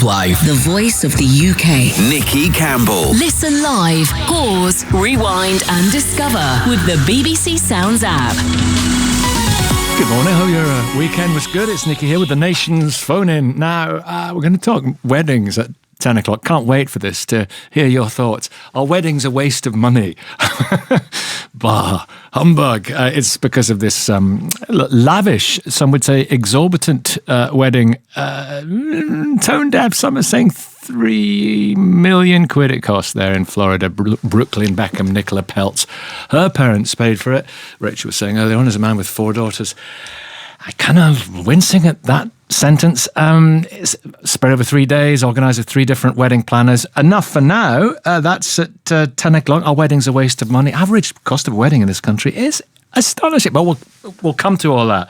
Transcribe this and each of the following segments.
Live. The voice of the UK. Nicky Campbell. Listen live, pause, rewind and discover with the BBC Sounds app. Good morning, hope your weekend was good. It's Nicky here with the Nation's phone in. Now, we're going to talk weddings at 10 o'clock. Can't wait for this to hear your thoughts. Are weddings a waste of money? Bah, humbug. It's because of this lavish, some would say exorbitant wedding. Tone deaf, some are saying 3 million quid it cost there in Florida. Brooklyn Beckham, Nicola Peltz. Her parents paid for it. Rachel was saying earlier on, as a man with 4 daughters. I kind of wincing at that sentence. It's spread over 3 days, organised with 3 different wedding planners. Enough for now. That's at 10 o'clock. Our wedding's a waste of money. Average cost of a wedding in this country is astonishing. But we'll come to all that.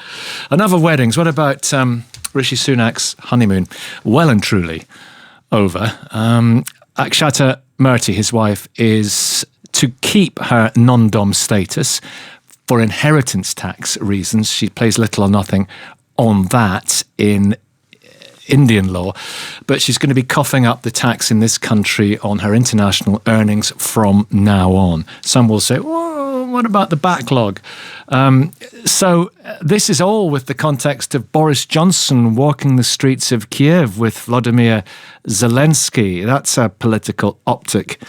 Enough of weddings. What about Rishi Sunak's honeymoon? Well and truly over. Akshata Murty, his wife, is to keep her non-dom status for inheritance tax reasons. She pays little or nothing on that in Indian law, but she's going to be coughing up the tax in this country on her international earnings from now on. Some will say, whoa, what about the backlog? So this is all with the context of Boris Johnson walking the streets of Kiev with Volodymyr Zelensky. That's a political optic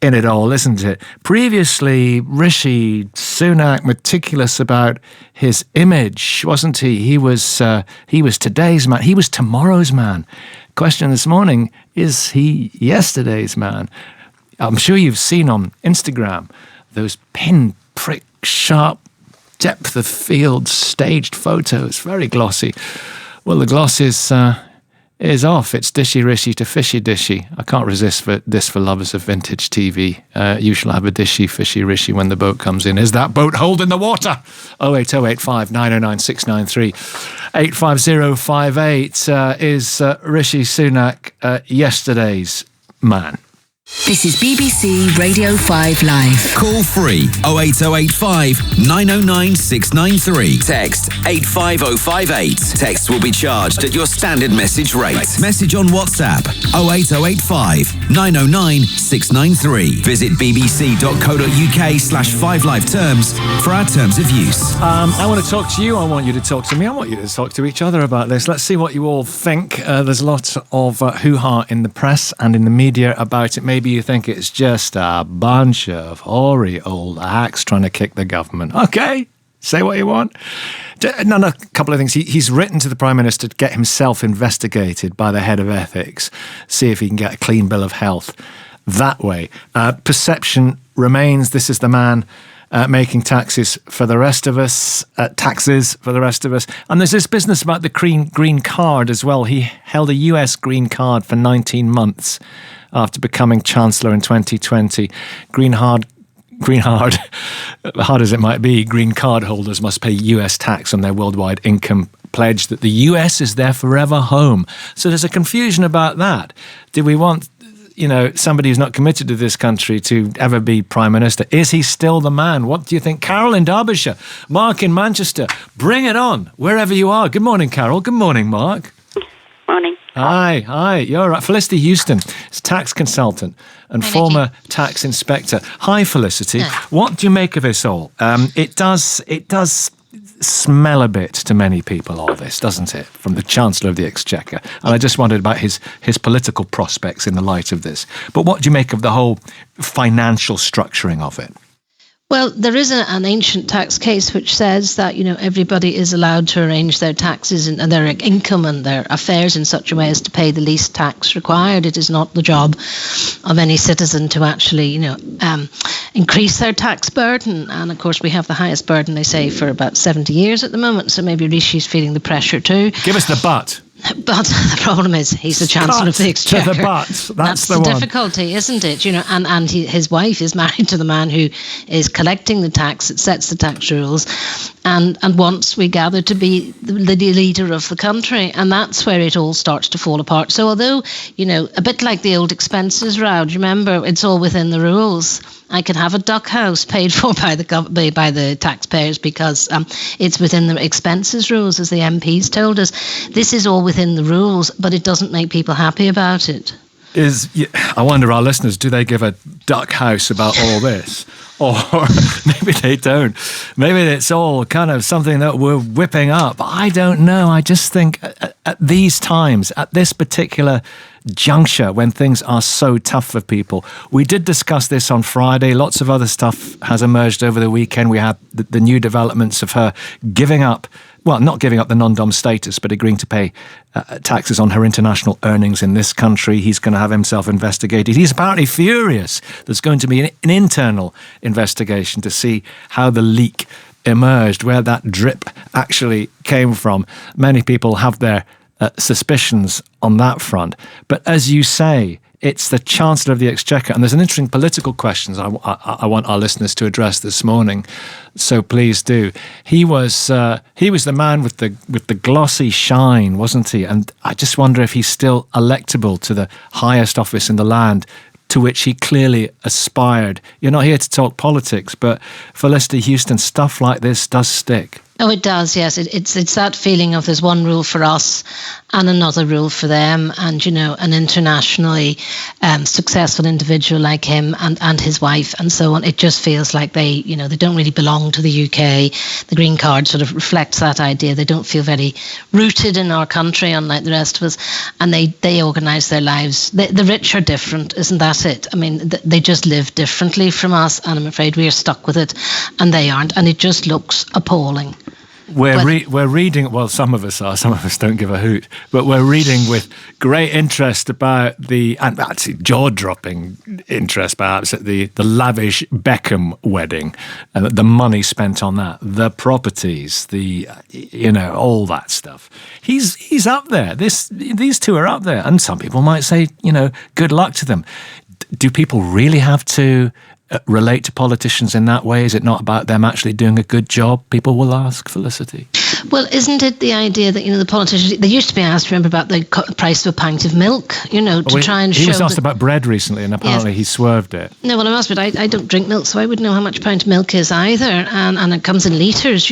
in it all, isn't it? Previously, Rishi Sunak, meticulous about his image, wasn't he? He was today's man. He was tomorrow's man. Question this morning, is he yesterday's man? I'm sure you've seen on Instagram those pin-prick sharp depth of field staged photos, very glossy. Well, the gloss is off. It's dishy rishy to fishy dishy. I can't resist for lovers of vintage TV. You shall have a dishy fishy rishy when the boat comes in. Is that boat holding the water? 08085 909 693 85058. Is Rishi Sunak yesterday's man? This is BBC Radio 5 Live. Call free 08085 909 693. Text 85058. Text will be charged at your standard message rate. Message on WhatsApp 08085 909 693. Visit bbc.co.uk/5live terms for our terms of use. I want to talk to you. I want you to talk to me. I want you to talk to each other about this. Let's see what you all think. There's lots of hoo-ha in the press and in the media about it. Maybe you think it's just a bunch of hoary old hacks trying to kick the government. Okay, say what you want. A couple of things. He's written to the Prime Minister to get himself investigated by the head of ethics, see if he can get a clean bill of health that way. Perception remains this is the man making taxes for the rest of us. And there's this business about the green card as well. He held a US green card for 19 months after becoming Chancellor in 2020. Green hard, hard as it might be, green card holders must pay US tax on their worldwide income pledge that the US is their forever home. So there's a confusion about that. Do we want somebody who's not committed to this country to ever be Prime Minister? Is he still the man? What do you think? Carol in Derbyshire, Mark in Manchester, bring it on, wherever you are. Good morning, Carol. Good morning, Mark. Morning. Hi. You're right. Felicity Huston is tax consultant and former tax inspector. Hi, Felicity. What do you make of this all? It does smell a bit to many people, all this, doesn't it? From the Chancellor of the Exchequer. And I just wondered about his political prospects in the light of this. But what do you make of the whole financial structuring of it? Well, there is an ancient tax case which says that, everybody is allowed to arrange their taxes and their income and their affairs in such a way as to pay the least tax required. It is not the job of any citizen to actually, increase their tax burden. And of course, we have the highest burden, they say, for about 70 years at the moment. So maybe Rishi's feeling the pressure too. Give us the but. But the problem is he's the Chancellor of the Exchequer. To the but. That's the difficulty, isn't it? And his wife is married to the man who is collecting the tax, that sets the tax rules, and wants, we gather, to be the leader of the country. And that's where it all starts to fall apart. So although, a bit like the old expenses row, do you remember, it's all within the rules. I could have a duck house paid for by the taxpayers because it's within the expenses rules, as the MPs told us. This is all within the rules, but it doesn't make people happy about it. I wonder, our listeners, do they give a duck house about all this? Or maybe they don't. Maybe it's all kind of something that we're whipping up. I don't know. I just think at these times, at this particular juncture, when things are so tough for people, we did discuss this on Friday. Lots of other stuff has emerged over the weekend. We had the new developments of her giving up, well, not giving up the non-dom status, but agreeing to pay taxes on her international earnings in this country. He's going to have himself investigated. He's apparently furious. There's going to be an internal investigation to see how the leak emerged, where that drip actually came from. Many people have their suspicions on that front. But as you say, it's the Chancellor of the Exchequer, and there's an interesting political question I want our listeners to address this morning. So please do. He was the man with the glossy shine, wasn't he? And I just wonder if he's still electable to the highest office in the land, to which he clearly aspired. You're not here to talk politics, but Felicity Huston, stuff like this does stick. Oh, it does, yes. It's that feeling of there's one rule for us and another rule for them. And, an internationally successful individual like him and his wife and so on, it just feels like they don't really belong to the UK. The green card sort of reflects that idea. They don't feel very rooted in our country, unlike the rest of us. And they organise their lives. The rich are different, isn't that it? I mean, they just live differently from us. And I'm afraid we are stuck with it and they aren't. And it just looks appalling. We're reading, well, some of us don't give a hoot, but we're reading with great interest about and actually jaw-dropping interest perhaps, at the lavish Beckham wedding, and the money spent on that, the properties, all that stuff. He's up there. These two are up there, and some people might say, good luck to them. Do people really have to relate to politicians in that way? Is it not about them actually doing a good job? People will ask, Felicity. Well, isn't it the idea that, the politicians, they used to be asked, remember, about the price of a pint of milk, try and show... He was asked about bread recently, and apparently he swerved it. No, well, I must admit, I don't drink milk, so I wouldn't know how much a pint of milk is either, and it comes in litres,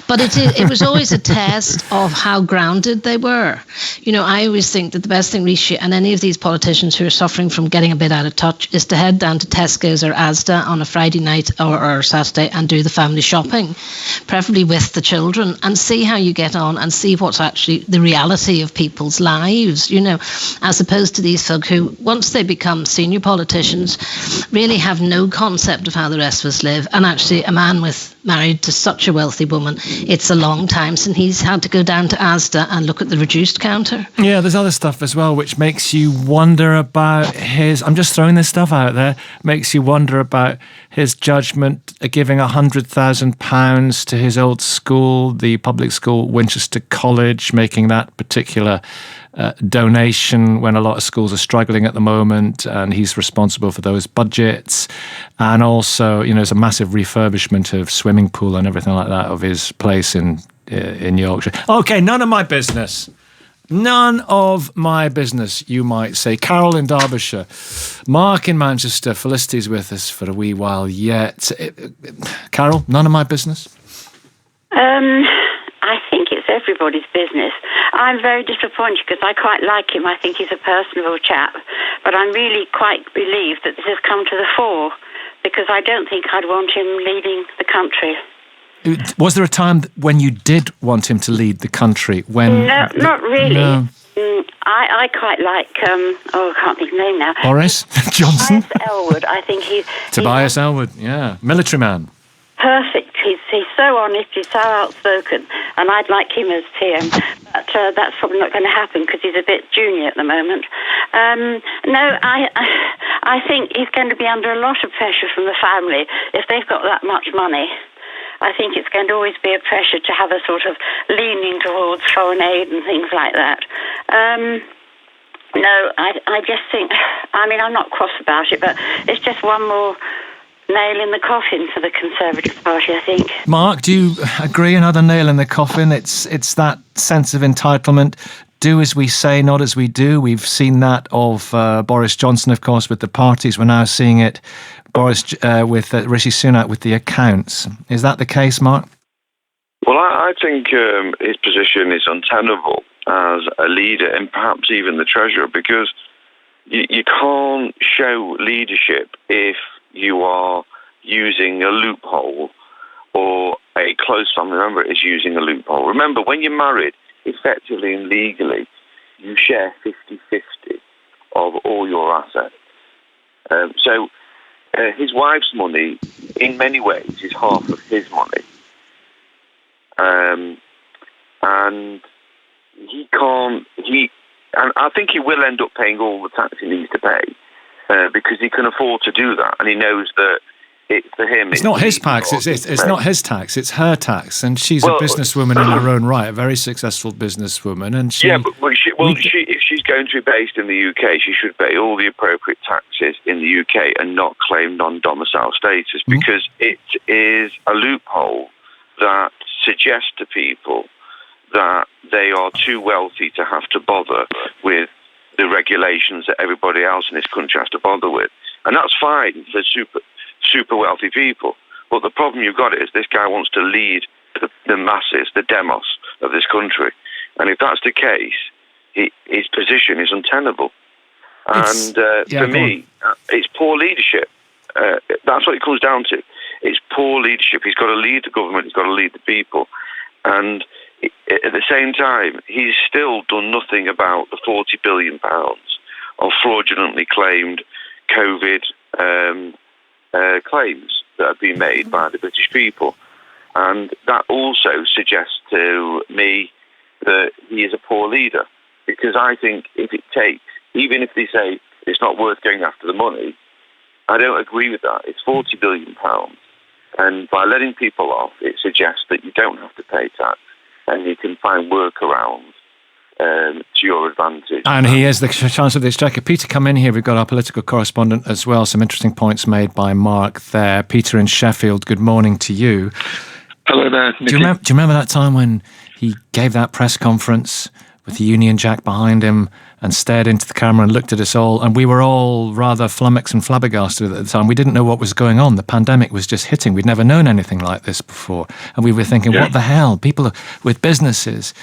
But it was always a test of how grounded they were. I always think that the best thing Rishi and any of these politicians who are suffering from getting a bit out of touch is to head down to Tesco's or Asda on a Friday night or Saturday and do the family shopping, preferably with the children, and see how you get on and see what's actually the reality of people's lives, as opposed to these folk who, once they become senior politicians, really have no concept of how the rest of us live. And actually, a man married to such a wealthy woman, it's a long time since he's had to go down to Asda and look at the reduced counter. Yeah, there's other stuff as well which makes you wonder about I'm just throwing this stuff out there, makes you wonder about his judgment giving £100,000 to his old school, the public school Winchester College, making that particular donation when a lot of schools are struggling at the moment, and he's responsible for those budgets. And also, there's a massive refurbishment of swimming pool and everything like that of his place in Yorkshire. Okay, none of my business. None of my business, you might say. Carol in Derbyshire, Mark in Manchester, Felicity's with us for a wee while yet. Carol, none of my business? I think it's everybody's business. I'm very disappointed because I quite like him. I think he's a personable chap. But I'm really quite relieved that this has come to the fore, because I don't think I'd want him leading the country. Was there a time when you did want him to lead the country? No, not really. No. I quite like, I can't think of his name now. Boris Johnson? Tobias Ellwood. I think Tobias Ellwood, yeah. Military man. Perfect. He's so honest, he's so outspoken, and I'd like him as TM. But that's probably not going to happen because he's a bit junior at the moment. No, I think he's going to be under a lot of pressure from the family if they've got that much money. I think it's going to always be a pressure to have a sort of leaning towards foreign aid and things like that. No, I just think, I'm not cross about it, but it's just one more nail in the coffin for the Conservative Party, I think. Mark, do you agree? Another nail in the coffin? It's that sense of entitlement. do as we say, not as we do. We've seen that of Boris Johnson, of course, with the parties. We're now seeing it, with Rishi Sunak with the accounts. Is that the case, Mark? Well, I think his position is untenable as a leader and perhaps even the Treasurer, because you can't show leadership if you are using a loophole or a close family member is using a loophole. Remember, when you're married, effectively and legally, you share 50-50 of all your assets. So his wife's money, in many ways, is half of his money. And he can't, and I think he will end up paying all the tax he needs to pay because he can afford to do that, and he knows that it's for him. It's not his tax. It's not his tax. It's her tax, and she's a businesswoman in her own right, a very successful businesswoman. And she, if she's going to be based in the UK, she should pay all the appropriate taxes in the UK and not claim non-domicile status, because it is a loophole that suggests to people that they are too wealthy to have to bother with the regulations that everybody else in this country has to bother with. And that's fine for super wealthy people. But the problem you've got is this guy wants to lead the masses, the demos of this country. And if that's the case, his position is untenable. For me, it's poor leadership. That's what it comes down to. It's poor leadership. He's got to lead the government. He's got to lead the people. And at the same time, he's still done nothing about the £40 billion of fraudulently claimed COVID claims that have been made by the British people. And that also suggests to me that he is a poor leader, because I think if it takes, even if they say it's not worth going after the money, I don't agree with that. It's £40 billion. And by letting people off, it suggests that you don't have to pay tax and you can find workarounds to your advantage. And he is the Chancellor of the Exchequer. Peter, come in here. We've got our political correspondent as well. Some interesting points made by Mark there. Peter in Sheffield, good morning to you. Hello there, Nicky. Do you remember that time when he gave that press conference with the Union Jack behind him and stared into the camera and looked at us all, and we were all rather flummoxed and flabbergasted at the time. We didn't know what was going on. The pandemic was just hitting. We'd never known anything like this before. And we were thinking, what the hell? People with businesses,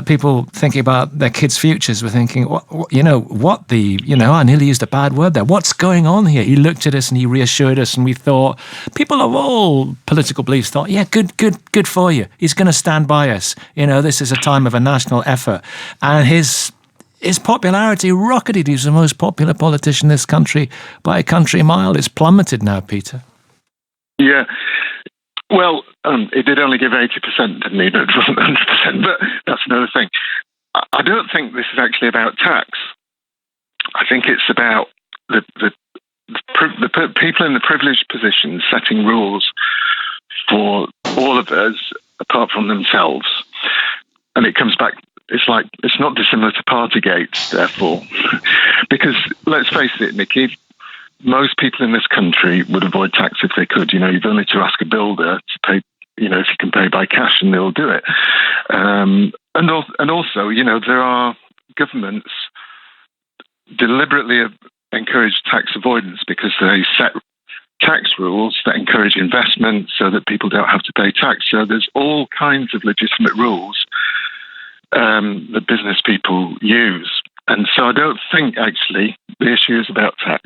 people thinking about their kids' futures were thinking, I nearly used a bad word there. What's going on here? He looked at us and he reassured us, and we thought, people of all political beliefs thought, yeah, good for you. He's going to stand by us. This is a time of a national effort. And his popularity rocketed. He's the most popular politician in this country by a country mile. It's plummeted now, Peter. Yeah. Well, it did only give 80%, didn't he? It wasn't 100%, but that's another thing. I don't think this is actually about tax. I think it's about the people in the privileged positions setting rules for all of us, apart from themselves. And it comes back. It's not dissimilar to Partygate, therefore, because let's face it, Nicky, most people in this country would avoid tax if they could. You've only to ask a builder to pay. If you can pay by cash, and they'll do it. And also, there are governments deliberately encourage tax avoidance because they set tax rules that encourage investment so that people don't have to pay tax. So there's all kinds of legitimate rules that business people use. And so I don't think, actually, the issue is about tax.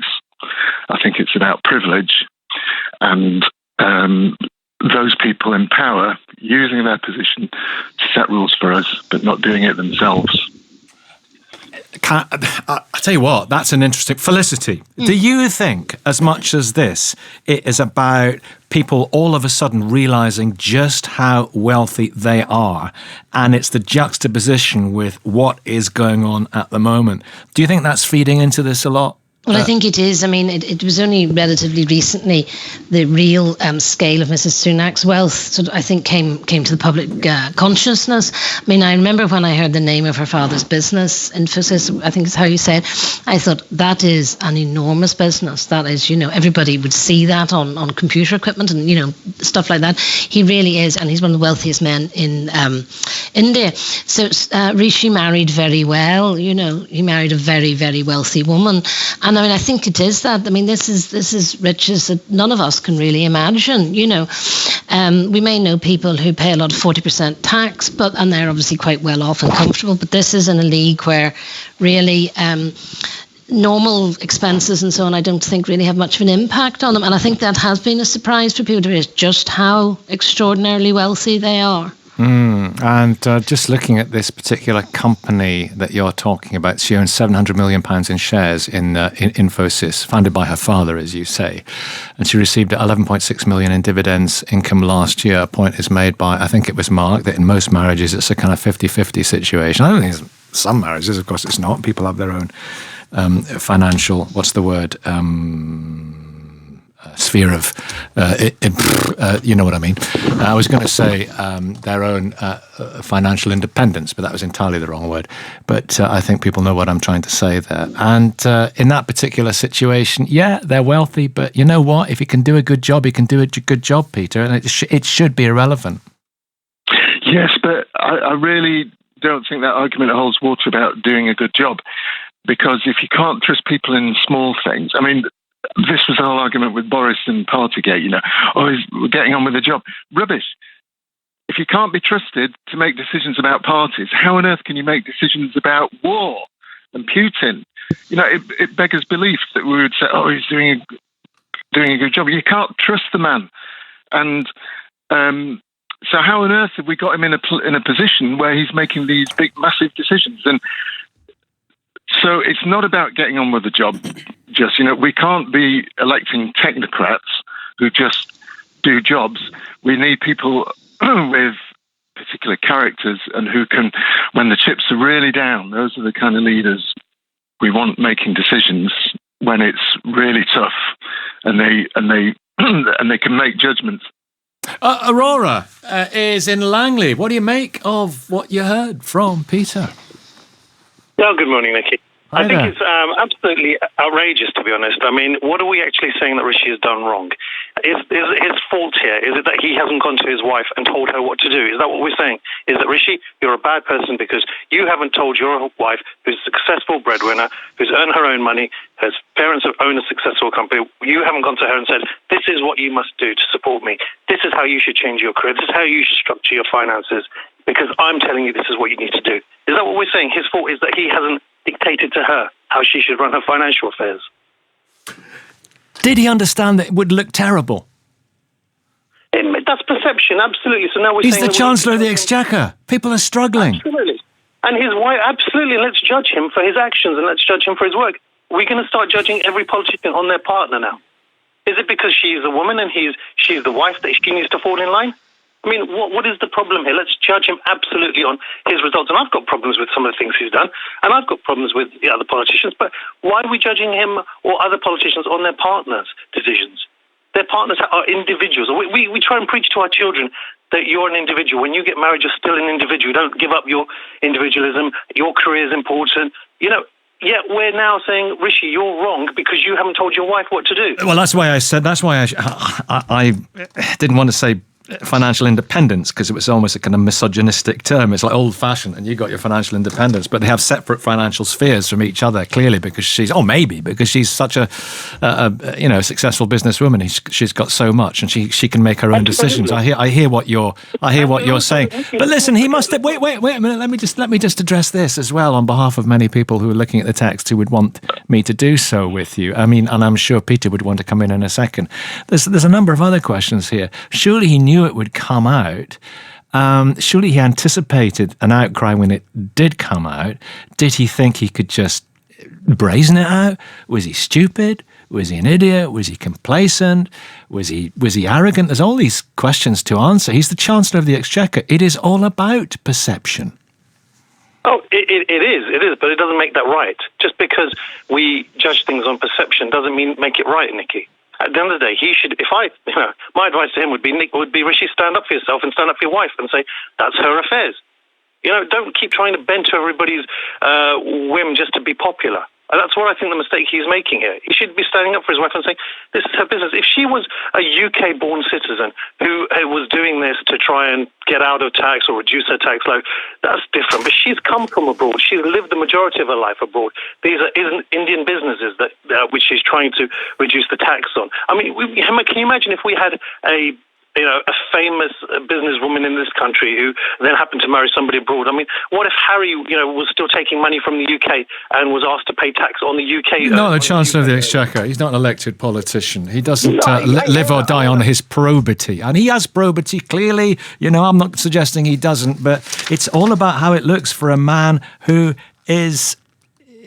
I think it's about privilege and those people in power using their position to set rules for us, but not doing it themselves. I tell you what, that's an interesting... Felicity, do you think, as much as this, it is about people all of a sudden realising just how wealthy they are, and it's the juxtaposition with what is going on at the moment? Do you think that's feeding into this a lot? Well, I think it is. I mean, it was only relatively recently the real scale of Mrs. Sunak's wealth, sort of, I think, came to the public consciousness. I mean, I remember when I heard the name of her father's business, Infosys, I think is how you said, I thought that is an enormous business. That is, everybody would see that on computer equipment and, stuff like that. He really is, and he's one of the wealthiest men in India. So Rishi married very well. He married a very, very wealthy woman. And I mean, I think it is that. I mean, this is riches that none of us can really imagine. We may know people who pay a lot of 40% tax, and they're obviously quite well off and comfortable. But this is in a league where really normal expenses and so on, I don't think really have much of an impact on them. And I think that has been a surprise for people to realize just how extraordinarily wealthy they are. And just looking at this particular company that you're talking about, she owns £700 million in shares in Infosys, founded by her father, as you say. And she received 11.6 million in dividends income last year. A point is made by, I think it was Mark, that in most marriages it's a kind of 50-50 situation. I don't think it's some marriages, of course it's not. People have their own financial, sphere of, you know what I mean. I was going to say their own financial independence, but that was entirely the wrong word. But I think people know what I'm trying to say there. And in that particular situation, yeah, they're wealthy, but you know what? If he can do a good job, he can do a good job, Peter, and it should be irrelevant. Yes, but I really don't think that argument holds water about doing a good job, because if you can't trust people in small things, I mean, this was the whole argument with Boris and Partygate, we're getting on with the job. Rubbish. If you can't be trusted to make decisions about parties, how on earth can you make decisions about war and Putin? It beggars belief that we would say, he's doing a good job. You can't trust the man. And so how on earth have we got him in a position where he's making these big, massive decisions? And so it's not about getting on with the job. Just, we can't be electing technocrats who just do jobs. We need people with particular characters and who can, when the chips are really down, those are the kind of leaders we want making decisions when it's really tough, and they can make judgments. Aurora is in Langley. What do you make of what you heard from Peter? Well, good morning, Nicky. Hi I think there. it's absolutely outrageous, to be honest. I mean, what are we actually saying that Rishi has done wrong? Is his fault here? Is it that he hasn't gone to his wife and told her what to do? Is that what we're saying? Is that, Rishi, you're a bad person because you haven't told your wife, who's a successful breadwinner, who's earned her own money, her parents have owned a successful company, you haven't gone to her and said, this is what you must do to support me. This is how you should change your career. This is how you should structure your finances, because I'm telling you this is what you need to do. Is that what we're saying? His fault is that he hasn't dictated to her how she should run her financial affairs. Did he understand that it would look terrible? That's perception, absolutely. So now we're He's saying the Chancellor of the Exchequer. People are struggling. Absolutely. And his wife, absolutely. Let's judge him for his actions and let's judge him for his work. We're going to start judging every politician on their partner now. Is it because she's a woman and she's the wife that she needs to fall in line? I mean, what is the problem here? Let's judge him absolutely on his results. And I've got problems with some of the things he's done, and I've got problems with the other politicians, but why are we judging him or other politicians on their partners' decisions? Their partners are individuals. We try and preach to our children that you're an individual. When you get married, you're still an individual. Don't give up your individualism. Your career is important. Yet we're now saying, Rishi, you're wrong because you haven't told your wife what to do. Well, that's why I didn't want to say financial independence, because it was almost a kind of misogynistic term. It's like old-fashioned, and you got your financial independence, but they have separate financial spheres from each other, clearly, because she's such a successful businesswoman. She's got so much, and she can make her own decisions. I hear what you're saying. But listen, he must have, wait a minute. Let me just address this as well on behalf of many people who are looking at the text who would want me to do so with you. I mean, and I'm sure Peter would want to come in a second. There's a number of other questions here. Surely he knew it would come out. Surely he anticipated an outcry when it did come out. Did he think he could just brazen it out? Was he stupid? Was he an idiot? Was he complacent? Was he arrogant? There's all these questions to answer. He's the Chancellor of the Exchequer. It is all about perception. Oh, it is, but it doesn't make that right. Just because we judge things on perception perception doesn't mean make it right, Nicky. At the end of the day, he should. My advice to him would be, Nick, Rishi, stand up for yourself and stand up for your wife and say that's her affairs. Don't keep trying to bend to everybody's whim just to be popular. And that's what I think the mistake he's making here. He should be standing up for his wife and saying, this is her business. If she was a UK-born citizen who was doing this to try and get out of tax or reduce her tax load, that's different. But she's come from abroad. She's lived the majority of her life abroad. These are Indian businesses which she's trying to reduce the tax on. I mean, can you imagine if we had a famous businesswoman in this country who then happened to marry somebody abroad? I mean, what if Harry, was still taking money from the UK and was asked to pay tax on the UK? Not the Chancellor of the Exchequer. He's not an elected politician. He doesn't live or die on his probity. And he has probity, clearly. I'm not suggesting he doesn't, but it's all about how it looks for a man who is...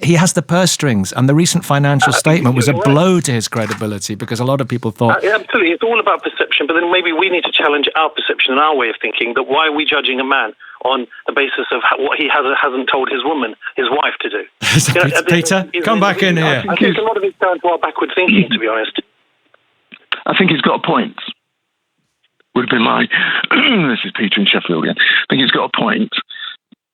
He has the purse strings, and the recent financial statement was a blow to his credibility because a lot of people thought... Absolutely, it's all about perception, but then maybe we need to challenge our perception and our way of thinking, that why are we judging a man on the basis of what he hasn't told his wife to do? Peter, come back in here. I think a lot of it's down to our backward thinking, to be honest. I think he's got a point. Would have been my... This is Peter in Sheffield again. I think he's got a point.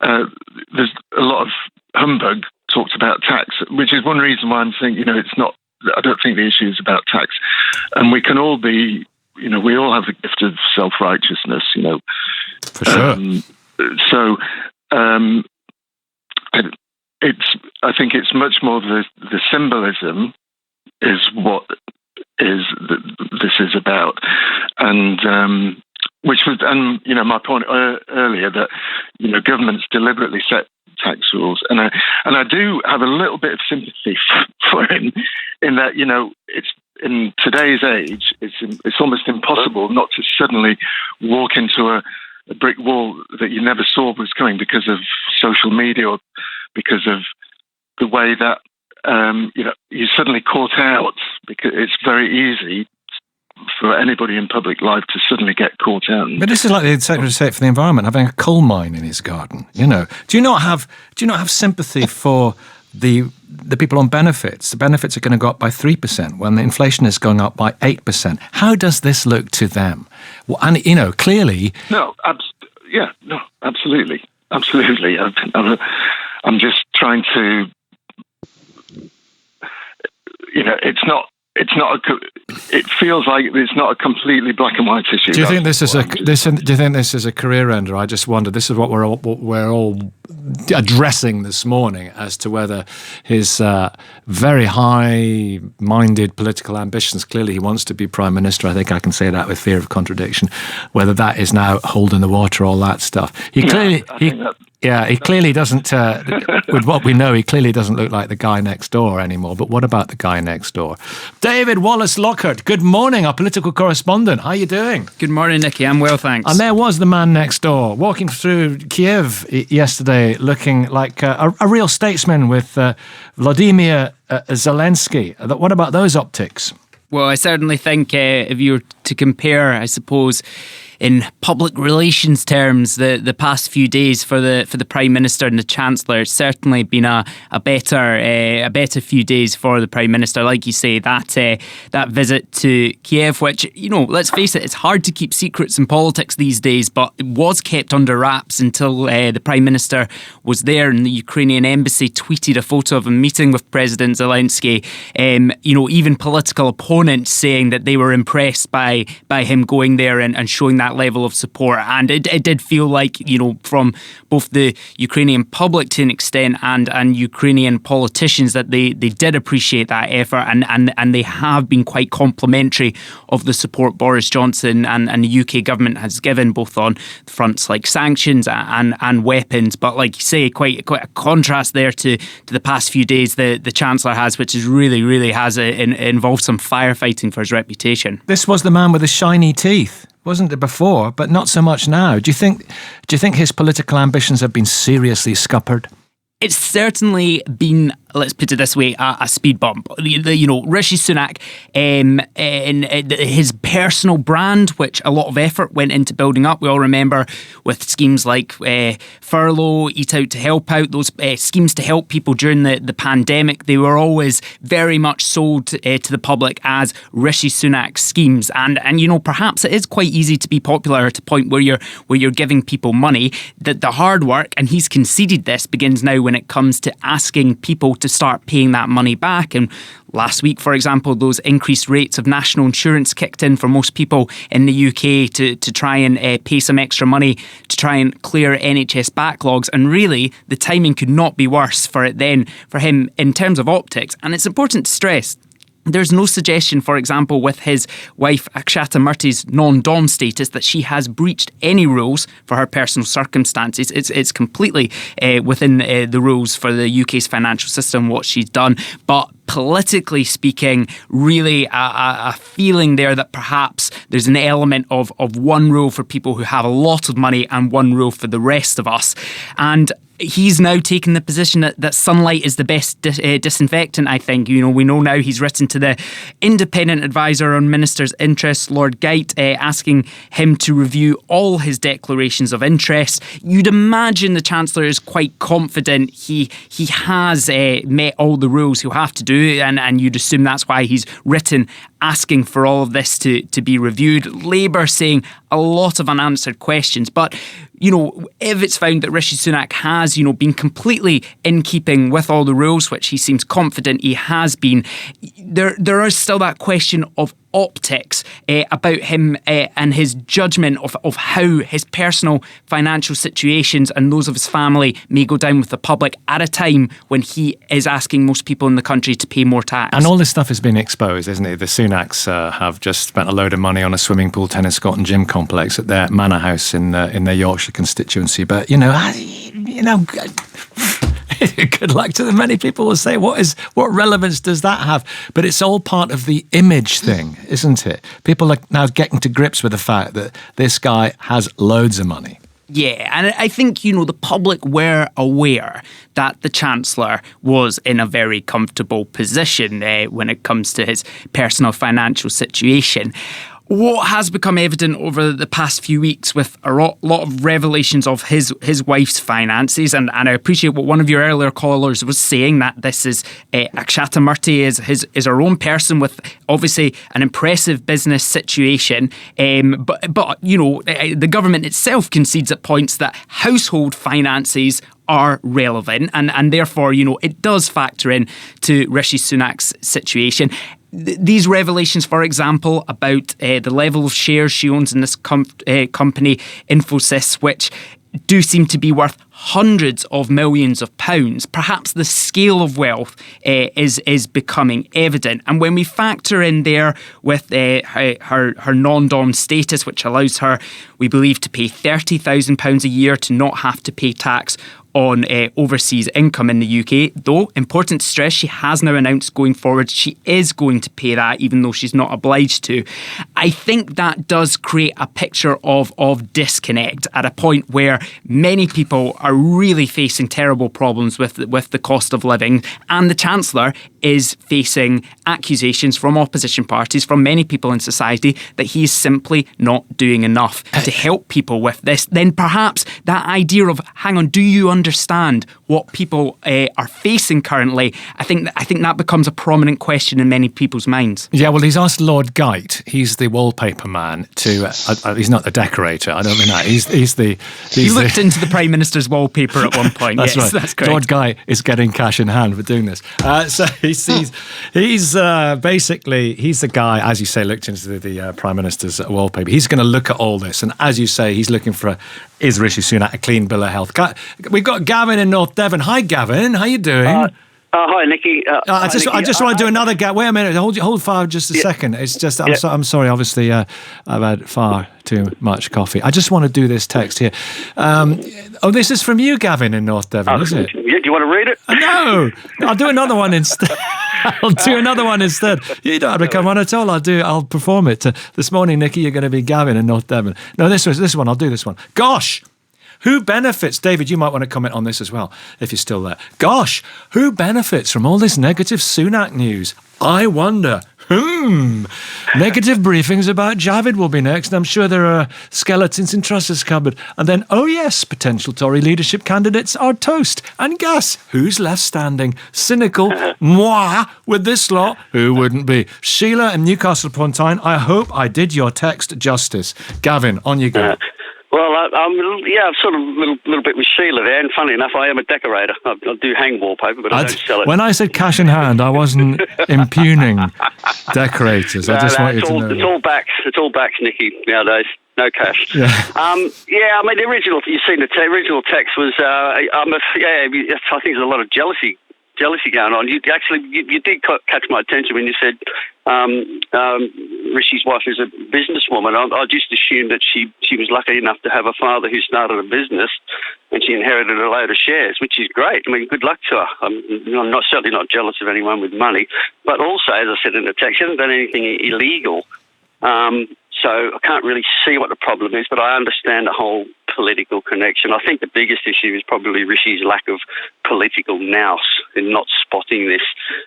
There's a lot of humbug talked about tax, which is one reason why I'm saying, it's not, I don't think the issue is about tax. And we can all be, we all have the gift of self-righteousness, For sure. I think it's much more the symbolism is what this is about. And, which was, my point earlier that, governments deliberately set tax rules, and I do have a little bit of sympathy for him in that it's in today's age it's almost impossible not to suddenly walk into a brick wall that you never saw was coming because of social media or because of the way that you're suddenly caught out, because it's very easy for anybody in public life to suddenly get caught out. But this is like the Secretary of State for the Environment having a coal mine in his garden. Do you not have sympathy for the people on benefits? The benefits are going to go up by 3% when the inflation is going up by 8%. How does this look to them? Well, and clearly. No, absolutely. I'm just trying to. It feels like it's not a completely black and white issue. Do you think this is a career ender? I just wonder. This is what we're all addressing this morning as to whether his very high-minded political ambitions. Clearly, he wants to be prime minister. I think I can say that with fear of contradiction. Whether that is now holding the water, all that stuff. He clearly doesn't. With what we know, he clearly doesn't look like the guy next door anymore. But what about the guy next door? David Wallace-Lockhart, good morning, our political correspondent. How are you doing? Good morning, Nicky. I'm well, thanks. And there was the man next door, walking through Kiev yesterday, looking like a real statesman with Vladimir Zelensky. What about those optics? Well, I certainly think if you were to compare, I suppose, in public relations terms, the past few days for the Prime Minister and the Chancellor, it's certainly been a better few days for the Prime Minister. Like you say, that visit to Kiev, which, let's face it, it's hard to keep secrets in politics these days, but it was kept under wraps until the Prime Minister was there, and the Ukrainian embassy tweeted a photo of him meeting with President Zelensky. Even political opponents saying that they were impressed by him going there and showing that level of support. And it did feel like, from both the Ukrainian public to an extent and Ukrainian politicians, that they did appreciate that effort and they have been quite complimentary of the support Boris Johnson and the UK government has given, both on fronts like sanctions and weapons. But like you say, quite a contrast there to the past few days the Chancellor has, which is really has involved some firefighting for his reputation. This was the man with the shiny teeth, wasn't it, before, but not so much now? Do you think his political ambitions have been seriously scuppered? It's certainly been let's put it this way, a speed bump. Rishi Sunak, in his personal brand, which a lot of effort went into building up. We all remember with schemes like furlough, Eat Out to Help Out, those schemes to help people during the pandemic. They were always very much sold to the public as Rishi Sunak schemes. And perhaps it is quite easy to be popular at a point where you're giving people money. That the hard work, and he's conceded this, begins now when it comes to asking people to start paying that money back. And last week, for example, those increased rates of national insurance kicked in for most people in the UK to try and pay some extra money to try and clear NHS backlogs. And really, the timing could not be worse for him in terms of optics. And it's important to stress, there's no suggestion, for example, with his wife Akshata Murty's non-dom status that she has breached any rules for her personal circumstances. It's completely within the rules for the UK's financial system what she's done. But politically speaking, really a feeling there that perhaps there's an element of one rule for people who have a lot of money and one rule for the rest of us. And he's now taken the position that sunlight is the best disinfectant, I think. We know now he's written to the independent advisor on ministers' interests, Lord Geit, asking him to review all his declarations of interest. You'd imagine the Chancellor is quite confident he has met all the rules he'll have to do, and you'd assume that's why he's written asking for all of this to be reviewed. Labour saying a lot of unanswered questions. But, if it's found that Rishi Sunak has, been completely in keeping with all the rules, which he seems confident he has been, there is still that question of optics about him and his judgment of how his personal financial situations and those of his family may go down with the public at a time when he is asking most people in the country to pay more tax. And all this stuff has been exposed, isn't it? The Sunaks have just spent a load of money on a swimming pool, tennis court and gym complex at their manor house in their Yorkshire constituency. But, good luck to them. Many people will say, what relevance does that have? But it's all part of the image thing, isn't it? People are now getting to grips with the fact that this guy has loads of money. Yeah, and I think, the public were aware that the Chancellor was in a very comfortable position when it comes to his personal financial situation. What has become evident over the past few weeks with a lot of revelations of his wife's finances, and I appreciate what one of your earlier callers was saying, that this is Akshata Murty is her own person with obviously an impressive business situation, but the government itself concedes at points that household finances are relevant, and therefore it does factor in to Rishi Sunak's situation. These revelations, for example, about the level of shares she owns in this company, Infosys, which do seem to be worth hundreds of millions of pounds. Perhaps the scale of wealth is becoming evident. And when we factor in there with her non-dom status, which allows her, we believe, to pay £30,000 a year to not have to pay tax on overseas income in the UK. Though, important to stress, she has now announced going forward she is going to pay that, even though she's not obliged to. I think that does create a picture of disconnect at a point where many people are really facing terrible problems with the cost of living, and the Chancellor is facing accusations from opposition parties, from many people in society, that he is simply not doing enough to help people with this. Then perhaps that idea of, hang on, do you understand what people are facing currently? I think that becomes a prominent question in many people's minds. Yeah, well, he's asked Lord Geit, he's the wallpaper man, to he's not the decorator, I don't mean that. He looked into the Prime Minister's wallpaper at one point. That's yes, right. That's correct. Lord Geit is getting cash in hand for doing this. So he's basically, he's the guy, as you say, looked into the Prime Minister's wallpaper. He's going to look at all this, and as you say, he's looking for is Rishi Sunak a clean bill of health? We've got Gavin in North Devon. Hi, Gavin. How you doing? Hi, Nicky. I just want to do another gap. Wait a minute. Hold fire just a second. It's just I'm sorry. Obviously, I've had far too much coffee. I just want to do this text here. This is from you, Gavin, in North Devon, is it? Do you want to read it? No, I'll do another one instead. You don't have to come on at all. I'll perform it. This morning, Nicky, you're going to be Gavin in North Devon. No, this one. I'll do this one. Gosh, who benefits? David, you might want to comment on this as well, if you're still there. Gosh, who benefits from all this negative Sunak news? I wonder. Negative briefings about Javid will be next. I'm sure there are skeletons in Truss's cupboard. And then, oh yes, potential Tory leadership candidates are toast. And guess who's left standing? Cynical, moi, with this lot. Who wouldn't be? Sheila in Newcastle upon Tyne, I hope I did your text justice. Gavin, on you go. Well, I'm sort of a little bit with Sheila there, and funny enough, I am a decorator. I do hang wallpaper, but I don't sell it. When I said cash in hand, I wasn't impugning decorators. I just want you to know. It's all backs. It's all backs, Nicky, nowadays. No cash. Yeah. I mean, the original, you've seen the original text was, I think there's a lot of jealousy going on. You did catch my attention when you said Rishi's wife is a businesswoman. I just assumed that she was lucky enough to have a father who started a business and she inherited a load of shares, which is great. I mean, good luck to her. I'm certainly not jealous of anyone with money. But also, as I said in the text, she hasn't done anything illegal. So I can't really see what the problem is, but I understand the whole political connection. I think the biggest issue is probably Rishi's lack of political nous in not spotting this,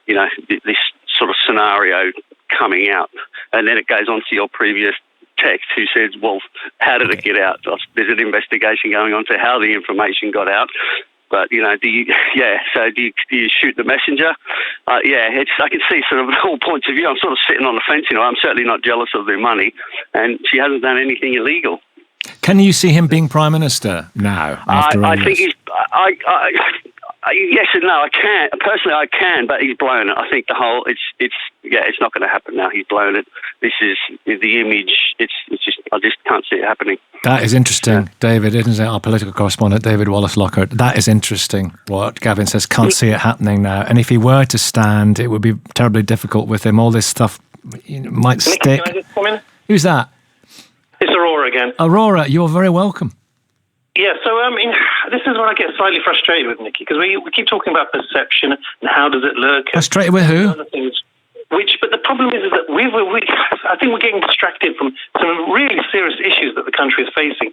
this sort of scenario coming out. And then it goes on to your previous text who says, well, how did it get out? There's an investigation going on to how the information got out. But, do you shoot the messenger? I can see sort of all points of view. I'm sort of sitting on the fence, I'm certainly not jealous of their money, and she hasn't done anything illegal. Can you see him being Prime Minister now? I think he's... yes and no, I can. Personally, I can, but he's blown it. I think the whole... It's not going to happen now. He's blown it. This is the image. It's just... I just can't see it happening. That is interesting, David, isn't it? Our political correspondent, David Wallace-Lockhart. That is interesting, what Gavin says. Can't see it happening now. And if he were to stand, it would be terribly difficult with him. All this stuff might stick. Can I just come in? Who's that? It's Aurora again. Aurora, you're very welcome. Yeah, so this is where I get slightly frustrated with Nicky, because we keep talking about perception and how does it look. Frustrated with who? Other things. But the problem is that I think we're getting distracted from some really serious issues that the country is facing.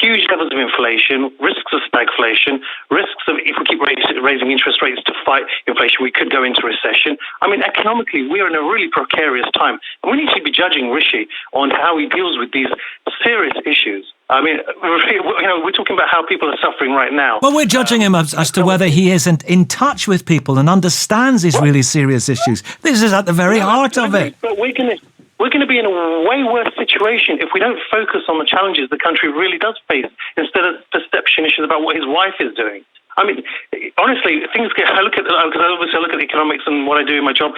Huge levels of inflation, risks of stagflation, risks of, if we keep raising interest rates to fight inflation, we could go into recession. I mean, economically, we're in a really precarious time. And we need to be judging Rishi on how he deals with these serious issues. I mean, we're talking about how people are suffering right now. Well, we're judging him as to whether he isn't in touch with people and understands these really serious issues. This is at the very heart of it. But we're going to be in a way worse situation if we don't focus on the challenges the country really does face instead of perception issues about what his wife is doing. I mean, honestly, I look at the economics and what I do in my job.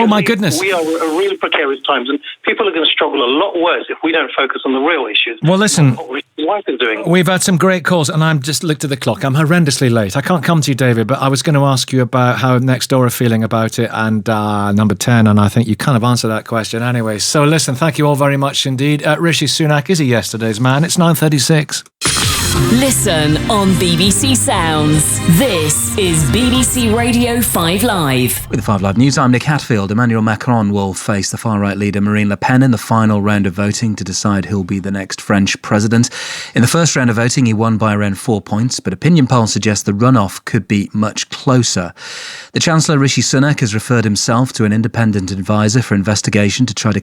My goodness. We are at really precarious times, and people are going to struggle a lot worse if we don't focus on the real issues. Well, listen, what his wife is doing. We've had some great calls, and I'm just looked at the clock. I'm horrendously late. I can't come to you, David, but I was going to ask you about how Next Door are feeling about it, and number 10, and I think you kind of answered that question anyway. So listen, thank you all very much indeed. Rishi Sunak, is he yesterday's man? It's 9:36. Listen on BBC Sounds. This is BBC Radio 5 Live. With the 5 Live News, I'm Nick Hatfield. Emmanuel Macron will face the far-right leader Marine Le Pen in the final round of voting to decide who'll be the next French president. In the first round of voting, he won by around 4 points, but opinion polls suggest the runoff could be much closer. The Chancellor, Rishi Sunak, has referred himself to an independent advisor for investigation to try to